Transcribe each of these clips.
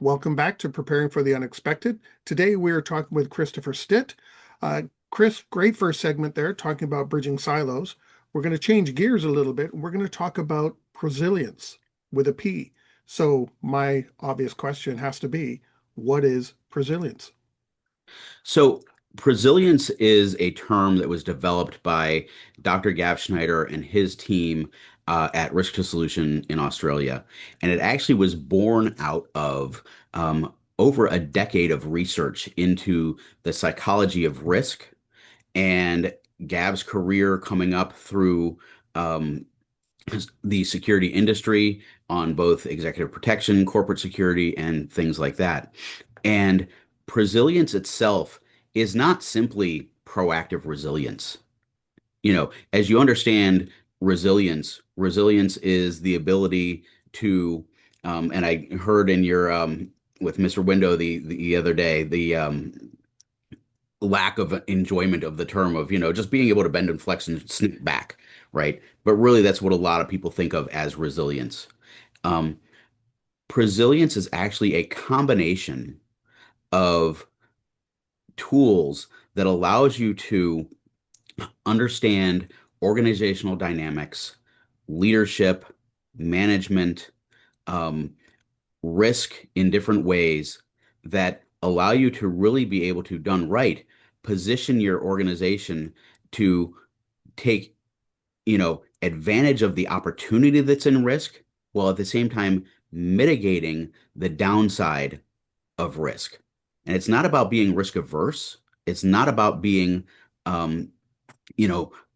Welcome back to Preparing for the Unexpected. Today we are talking with Christopher Stitt. Chris, great first segment there, talking about bridging silos. We're going to change gears a little bit, and we're going to talk about Presilience with a P. So my obvious question has to be, what is Presilience? So, Presilience is a term that was developed by Dr. Gav Schneider and his team at Risk to Solution in Australia. And it actually was born out of over a decade of research into the psychology of risk and Gav's career coming up through um, the security industry on both executive protection, corporate security, and things like that. And Presilience itself is not simply proactive resilience. As you understand resilience is the ability to, and I heard in your with Mr. Window the other day, the lack of enjoyment of the term of, just being able to bend and flex and snap back, right? But really, that's what a lot of people think of as resilience. Um, Presilience is actually a combination of tools that allows you to understand organizational dynamics, leadership, management, um, risk in different ways that allow you to really be able to, done right, position your organization to take, advantage of the opportunity that's in risk while at the same time mitigating the downside of risk. And it's not about being risk averse. It's not about being, um,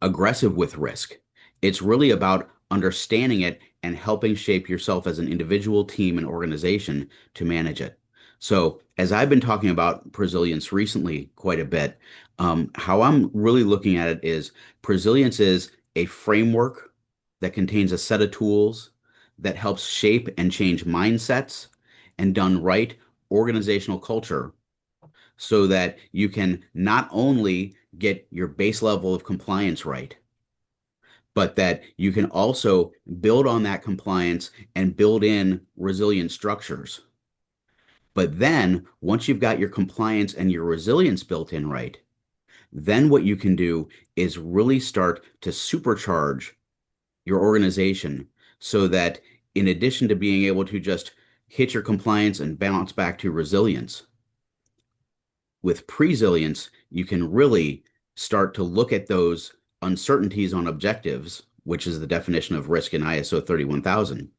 aggressive with risk. It's really about understanding it and helping shape yourself as an individual, team, and organization to manage it. So, as I've been talking about Presilience recently quite a bit, how I'm really looking at it is Presilience is a framework that contains a set of tools that helps shape and change mindsets and done right organizational culture so that you can not only get your base level of compliance right, but that you can also build on that compliance and build in resilient structures. But then once you've got your compliance and your resilience built in right, then what you can do is really start to supercharge your organization so that in addition to being able to just hit your compliance and bounce back to resilience, with presilience, you can really start to look at those uncertainties on objectives, which is the definition of risk in ISO 31000,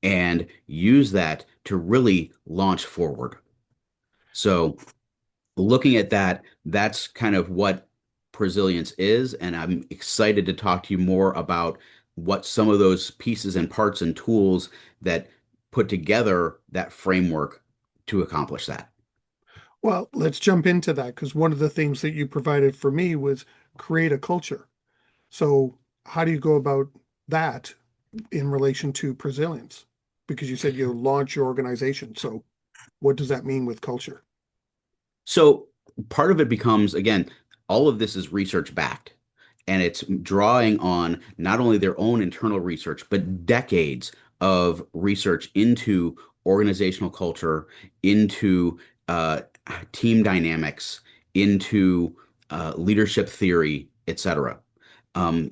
and use that to really launch forward. So, looking at that, that's kind of what presilience is. And I'm excited to talk to you more about what some of those pieces and parts and tools that put together that framework to accomplish that. Well, let's jump into that because one of the things that you provided for me was create a culture. So how do you go about that in relation to Presilience? Because you said you launch your organization. So what does that mean with culture? So part of it becomes, again, all of this is research backed. And it's drawing on not only their own internal research, but decades of research into organizational culture, into team dynamics, into leadership theory, etc. Um,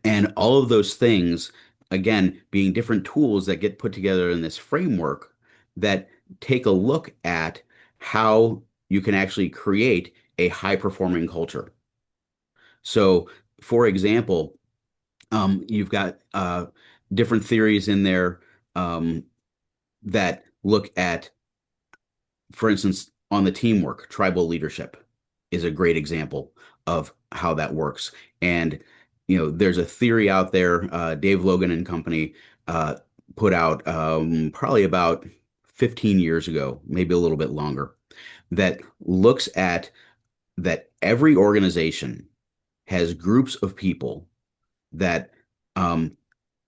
and all of those things, again, being different tools that get put together in this framework that take a look at how you can actually create a high performing culture. So, for example, you've got different theories in there that look at, for instance, on the teamwork, tribal leadership is a great example of how that works. And, there's a theory out there, Dave Logan and company put out probably about 15 years ago, maybe a little bit longer, that looks at that every organization has groups of people that um,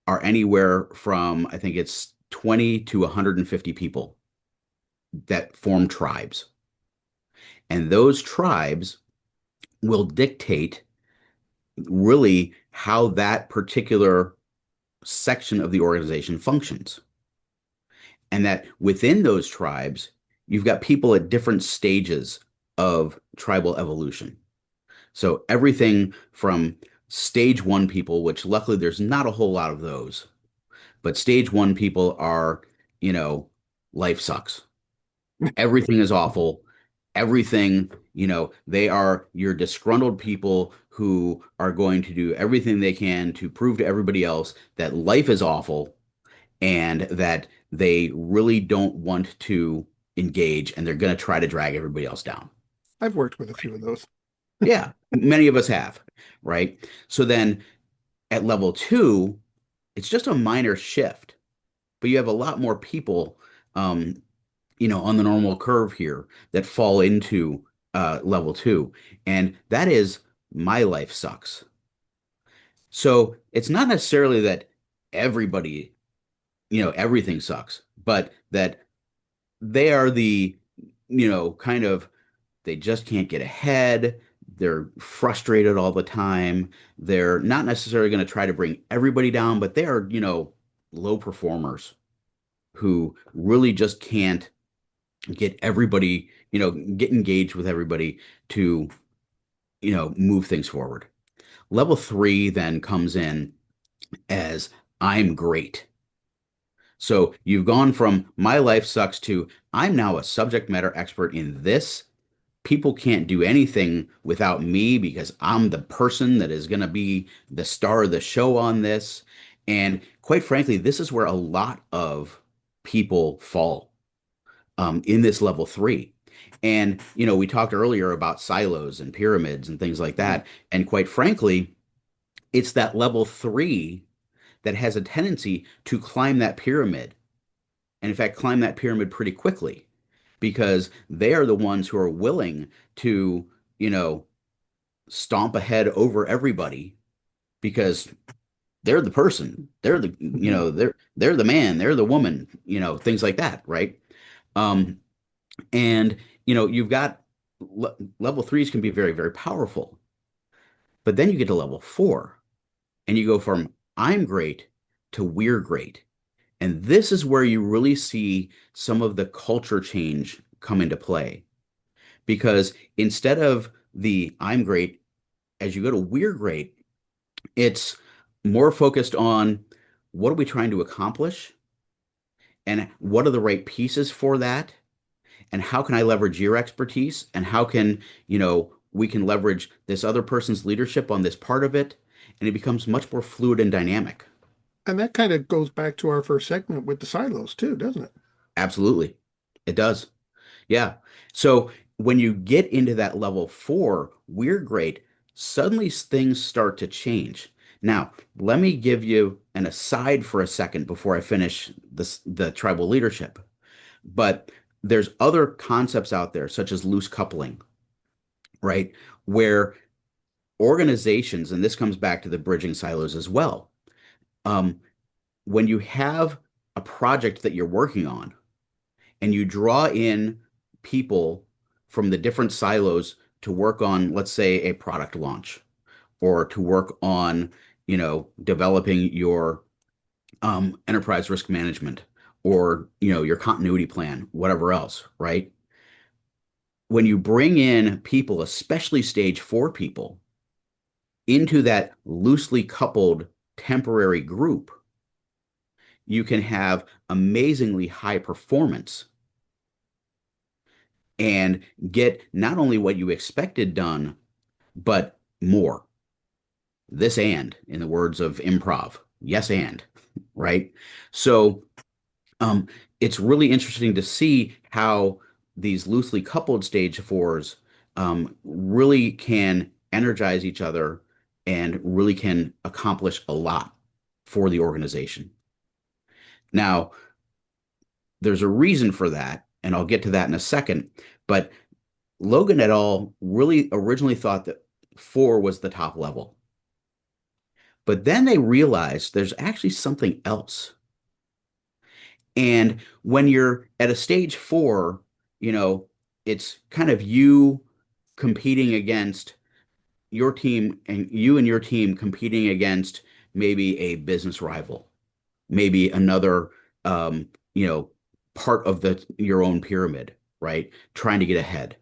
are anywhere from, I think it's 20 to 150 people that form tribes. And those tribes will dictate really how that particular section of the organization functions. And that within those tribes, you've got people at different stages of tribal evolution. So everything from stage one people, which luckily there's not a whole lot of those, but stage one people are, you know, life sucks. Everything is awful. Everything, they are your disgruntled people who are going to do everything they can to prove to everybody else that life is awful and that they really don't want to engage and they're going to try to drag everybody else down. I've worked with a few of those. Yeah, many of us have, right? So then at level two, it's just a minor shift, but you have a lot more people, um, on the normal curve here that fall into level two. And that is my life sucks. So it's not necessarily that everybody, everything sucks, but that they are the, kind of, they just can't get ahead. They're frustrated all the time. They're not necessarily going to try to bring everybody down, but they are, low performers who really just can't get everybody, get engaged with everybody to, move things forward. Level three then comes in as I'm great. So you've gone from my life sucks to I'm now a subject matter expert in this. People can't do anything without me because I'm the person that is going to be the star of the show on this. And quite frankly, this is where a lot of people fall in this level three. And, we talked earlier about silos and pyramids and things like Mhm. that. And quite frankly, it's that level three that has a tendency to climb that pyramid. And in fact, climb that pyramid pretty quickly because they are the ones who are willing to, you know, stomp ahead over everybody because they're the person, they're the, Mhm. they're the man, they're the woman, things like that, right? Um, And, you've got level threes can be very, very powerful. But then you get to level four and you go from I'm great to we're great. And this is where you really see some of the culture change come into play. Because instead of the I'm great, as you go to we're great, it's more focused on what are we trying to accomplish and what are the right pieces for that and how can I leverage your expertise and how can, we can leverage this other person's leadership on this part of it and it becomes much more fluid and dynamic. And that kind of goes back to our first segment with the silos too, doesn't it? Absolutely. It does. Yeah. So when you get into that level four, we're great. Suddenly things start to change. Now, let me give you an aside for a second before I finish the tribal leadership. But there's other concepts out there, such as loose coupling, right? Where organizations, and this comes back to the bridging silos as well, um, when you have a project that you're working on and you draw in people from the different silos to work on, let's say, a product launch or to work on, developing your enterprise risk management or, your continuity plan, whatever else, right? When you bring in people, especially stage four people, into that loosely coupled temporary group, you can have amazingly high performance and get not only what you expected done, but more. This and, in the words of improv, yes, and, right? So um, it's really interesting to see how these loosely coupled stage fours really can energize each other and really can accomplish a lot for the organization. Now, there's a reason for that, and I'll get to that in a second. But Logan et al. Really originally thought that four was the top level. But then they realized there's actually something else. And when you're at a stage four, you know, it's kind of you competing against your team and you and your team competing against maybe a business rival maybe another um, you know, part of the your own pyramid, right? Trying to get ahead.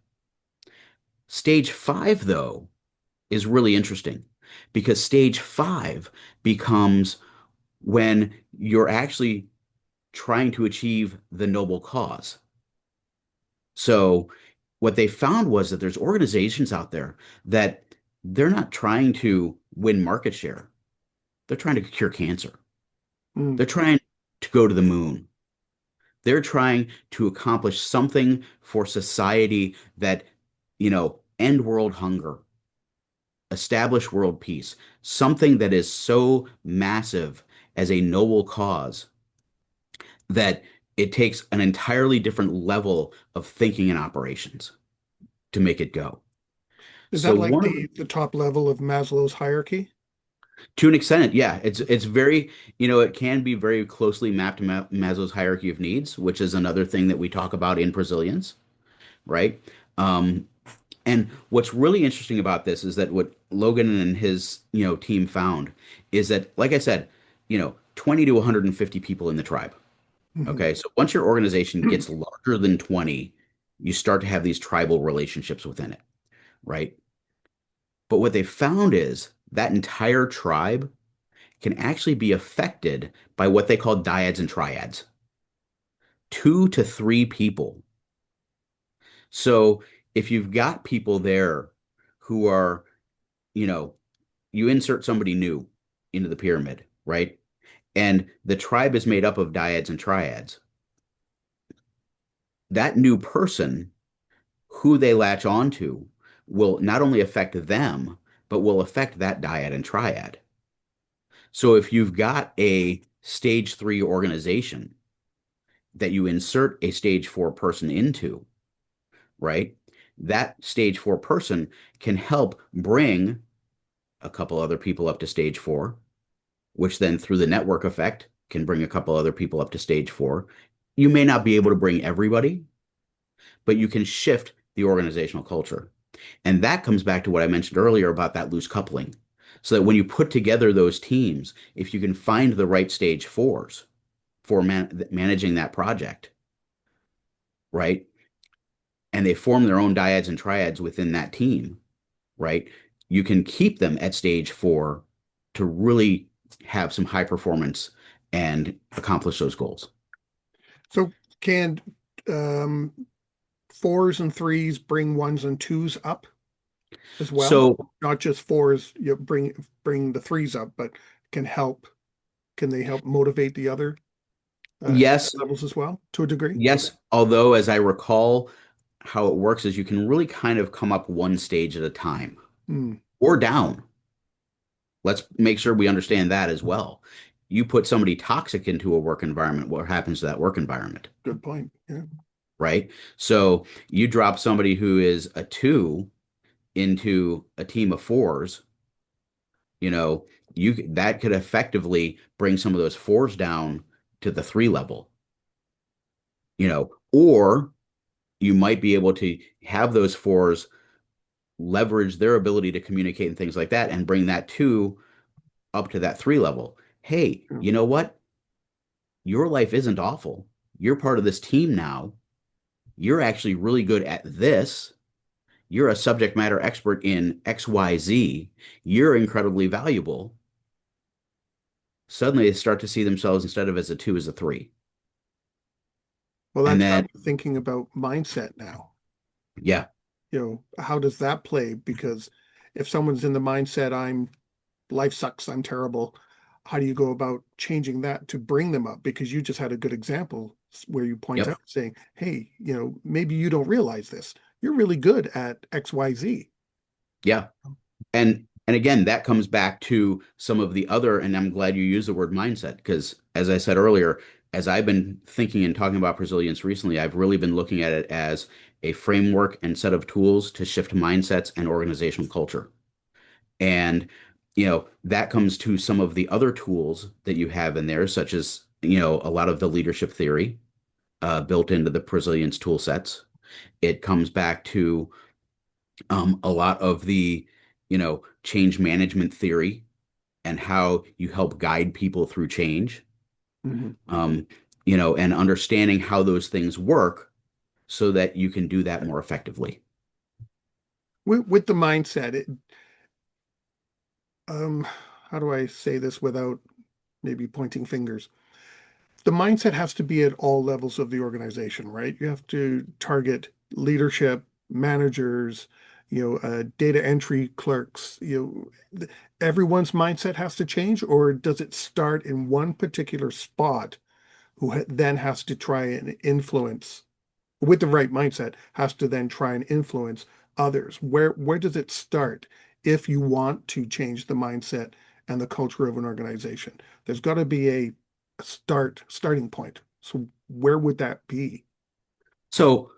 Stage five, though, is really interesting because stage five becomes when you're actually trying to achieve the noble cause. So what they found was that there's organizations out there that they're not trying to win market share. They're trying to cure cancer. Mm. They're trying to go to the moon. They're trying to accomplish something for society that, end world hunger, establish world peace, something that is so massive as a noble cause that it takes an entirely different level of thinking and operations to make it go. Is So that like one of the top level of Maslow's hierarchy? To an extent, yeah, it's very, it can be very closely mapped to Maslow's hierarchy of needs, which is another thing that we talk about in Presilience, right? Um, and what's really interesting about this is that what Logan and his, team found is that, like I said, 20 to 150 people in the tribe. Mhm. Okay, so once your organization gets larger than 20, you start to have these tribal relationships within it, right? But what they found is that entire tribe can actually be affected by what they call dyads and triads. 2 to 3 people. So if you've got people there who are, you know, you insert somebody new into the pyramid, right? And the tribe is made up of dyads and triads. That new person, who they latch onto, will not only affect them, but will affect that dyad and triad. So if you've got a stage three organization that you insert a stage four person into, right? That stage four person can help bring a couple other people up to stage four, which then through the network effect can bring a couple other people up to stage four. You may not be able to bring everybody, but you can shift the organizational culture. And that comes back to what I mentioned earlier about that loose coupling. So that when you put together those teams, if you can find the right stage fours for managing that project, right? And they form their own dyads and triads within that team, right? You can keep them at stage four to really have some high performance and accomplish those goals. So can um, fours and threes bring ones and twos up as well? So, Not just fours, bring the threes up, but can help. Can they help motivate the other yes, levels as well to a degree? yes. Although, as I recall, how it works is you can really kind of come up one stage at a time Hmm. or down. Let's make sure we understand that as well. You put somebody toxic into a work environment, what happens to that work environment? Good point. Yeah. Right? So you drop somebody who is a two into a team of fours, you know, that could effectively bring some of those fours down to the three level, or you might be able to have those fours leverage their ability to communicate and things like that and bring that two up to that three level. Hey, Yeah. you know what? Your life isn't awful. You're part of this team now. You're actually really good at this. You're a subject matter expert in XYZ. You're incredibly valuable. Suddenly they start to see themselves instead of as a two, as a three. Well, And that's got then, me thinking about mindset now. yeah, How does that play? Because if someone's in the mindset, life sucks, I'm terrible, how do you go about changing that to bring them up? Because you just had a good example where you point yep, out saying, hey, maybe you don't realize this. You're really good at XYZ. yeah. And again, that comes back to some of the other, and I'm glad you used the word mindset, because as I said earlier, as I've been thinking and talking about resilience recently, I've really been looking at it as a framework and set of tools to shift mindsets and organizational culture. And, that comes to some of the other tools that you have in there, such as, a lot of the leadership theory built into the Presilience tool sets. It comes back to a lot of the, change management theory and how you help guide people through change, Mhm. um, and understanding how those things work so that you can do that more effectively. With the mindset, um, how do I say this without maybe pointing fingers? The mindset has to be at all levels of the organization, right? You have to target leadership, managers, data entry clerks. Everyone's mindset has to change, or does it start in one particular spot who then has to try and influence with the right mindset, has to then try and influence others? Where does it start if you want to change the mindset and the culture of an organization? There's got to be a starting point. So where would that be? So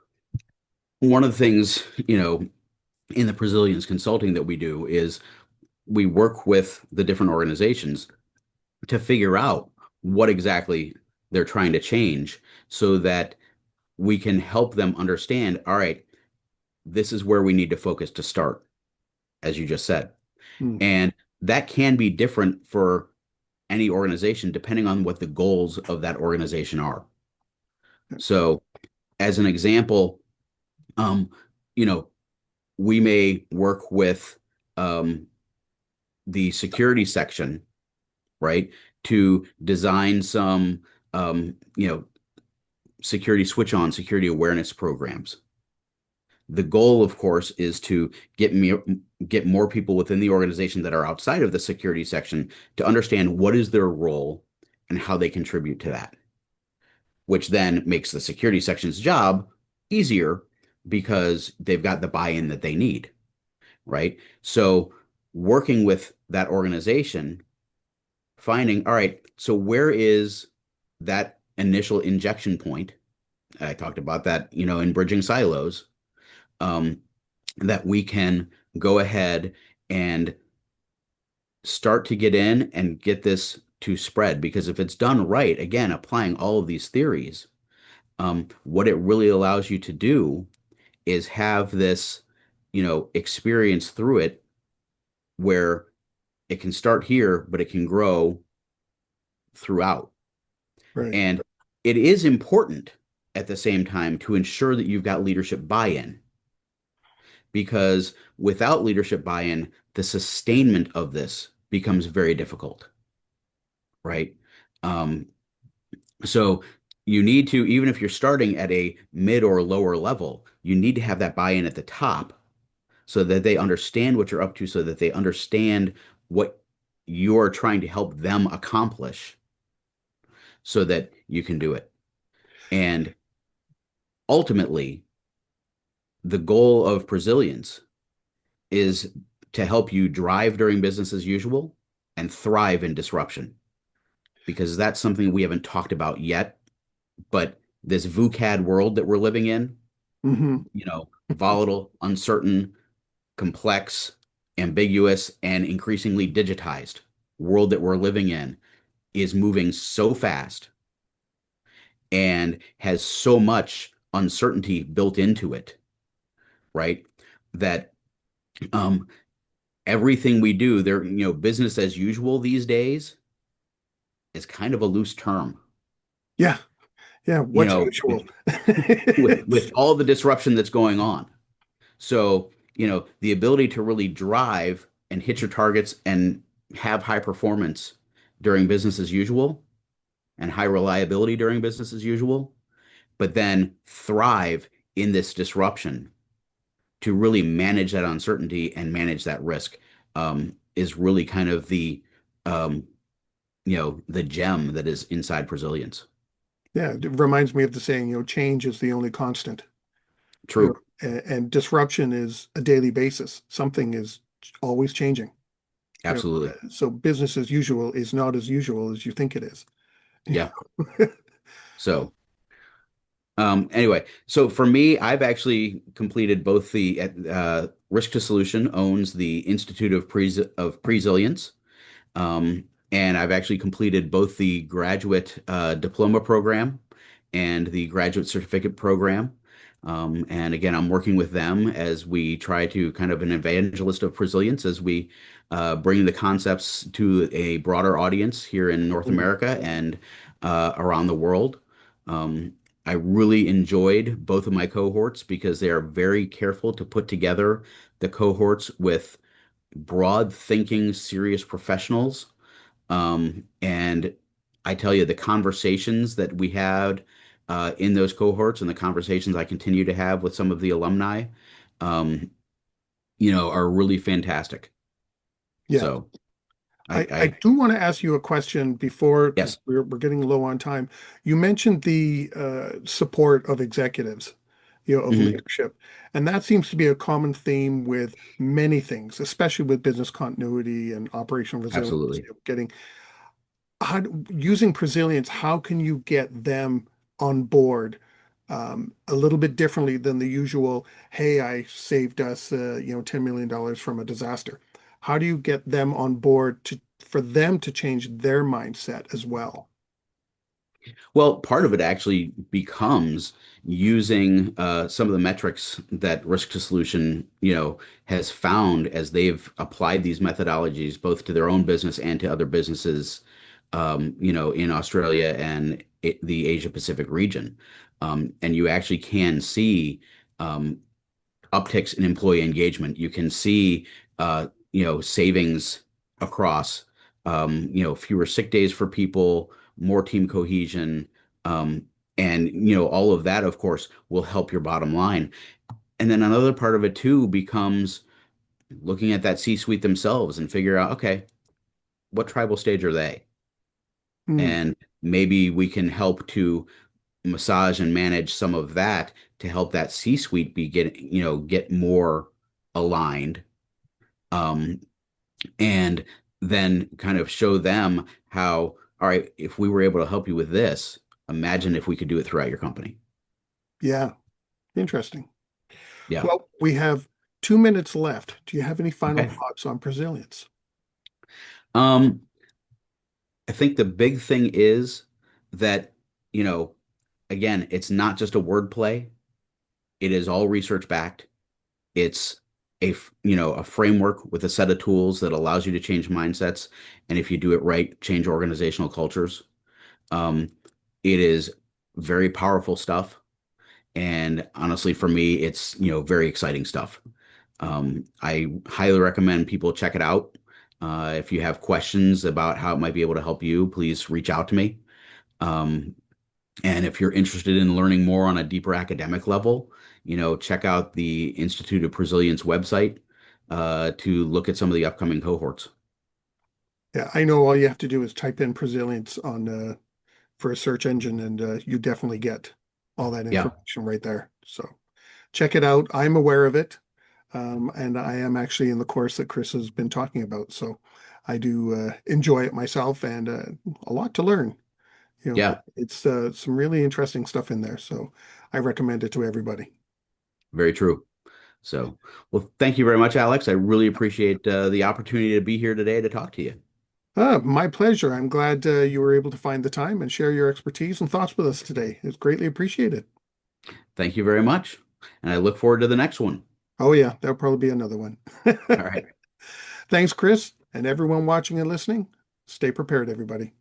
one of the things, in the Presilience consulting that we do is we work with the different organizations to figure out what exactly they're trying to change so that we can help them understand, all right, this is where we need to focus to start, as you just said. Hmm. And that can be different for any organization depending on what the goals of that organization are. So, as an example, um, you know, we may work with um, the security section, right, to design some, security switch on, security awareness programs. The goal, of course, is to get more people within the organization that are outside of the security section to understand what is their role and how they contribute to that, which then makes the security section's job easier because they've got the buy-in that they need, right? So working with that organization, finding, all right, so where is that initial injection point? I talked about that, in bridging silos. Um, that we can go ahead and start to get in and get this to spread. Because if it's done right, again, applying all of these theories, what it really allows you to do is have this, experience through it where it can start here, but it can grow throughout. Right. And it is important at the same time to ensure that you've got leadership buy-in because without leadership buy-in, the sustainment of this becomes very difficult, right? Um, so you need to, even if you're starting at a mid or lower level, you need to have that buy-in at the top so that they understand what you're up to, so that they understand what you're trying to help them accomplish so that you can do it. And ultimately, the goal of Presilience is to help you drive during business as usual and thrive in disruption because that's something we haven't talked about yet. But this VUCAD world that we're living in, Hmm. volatile, uncertain, complex, ambiguous, and increasingly digitized world that we're living in is moving so fast and has so much uncertainty built into it, right? That um, everything we do there, business as usual these days is kind of a loose term, Yeah. Yeah. you What's know, usual? with It's, all the disruption that's going on. So, the ability to really drive and hit your targets and have high performance during business as usual and high reliability during business as usual, but then thrive in this disruption to really manage that uncertainty and manage that risk is really kind of um, the gem that is inside Presilience. yeah, it reminds me of the saying, change is the only constant. True. And disruption is a daily basis. Something is always changing. Absolutely. So business as usual is not as usual as you think it is. Yeah. So, anyway, so for me, I've actually completed both the Risk to Solution owns the Institute of Presilience. Um, and I've actually completed both the graduate diploma program and the graduate certificate program. And again, I'm working with them as we try to kind of an evangelist of resilience as we bring the concepts to a broader audience here in North Mm. America and around the world. Um, I really enjoyed both of my cohorts because they are very careful to put together the cohorts with broad thinking, serious professionals. And I tell you, the conversations that we had in those cohorts and the conversations I continue to have with some of the alumni, um, are really fantastic. Yeah. So I I do want to ask you a question before, because yes. we're getting low on time. You mentioned the support of executives, of Mhm. leadership, and that seems to be a common theme with many things, especially with business continuity and operational resilience. Absolutely. Getting using Presilience, how can you get them on board a little bit differently than the usual, hey, I saved us, $10 million from a disaster. How do you get them on board for them to change their mindset as well? Well, part of it actually becomes using some of the metrics that Risk to Solution, has found as they've applied these methodologies both to their own business and to other businesses, in Australia and the Asia Pacific region. And you actually can see um, upticks in employee engagement. You can see, savings across, fewer sick days for people, more team cohesion, um, and all of that, of course, will help your bottom line. And then another part of it too becomes looking at that C-suite themselves and figure out, okay, what tribal stage are they? Hmm. And maybe we can help to massage and manage some of that to help that C-suite get more aligned, um, and then kind of show them how, all right, if we were able to help you with this, imagine if we could do it throughout your company. Yeah, interesting. Yeah. Well, we have 2 minutes left. Do you have any final Okay. thoughts on Presilience? Um, I think the big thing is that, you know, again, it's not just a word play. It is all research backed. It's a framework with a set of tools that allows you to change mindsets, and if you do it right, change organizational cultures. Um, it is very powerful stuff, and honestly, for me, it's very exciting stuff. I highly recommend people check it out. If you have questions about how it might be able to help you, please reach out to me. Um, and if you're interested in learning more on a deeper academic level, check out the Institute of Presilience website to look at some of the upcoming cohorts. Yeah, I know all you have to do is type in Presilience on for a search engine, and you definitely get all that Yeah, information right there. So check it out. I'm aware of it, and I am actually in the course that Chris has been talking about. So I do enjoy it myself, and a lot to learn. yeah, It's some really interesting stuff in there. So I recommend it to everybody. very true. So, well, thank you very much, Alex. I really appreciate the opportunity to be here today to talk to you. My pleasure. I'm glad you were able to find the time and share your expertise and thoughts with us today. It's greatly appreciated. Thank you very much. And I look forward to the next one. Oh, yeah, there'll probably be another one. All right. Thanks, Chris, and everyone watching and listening. Stay prepared, everybody.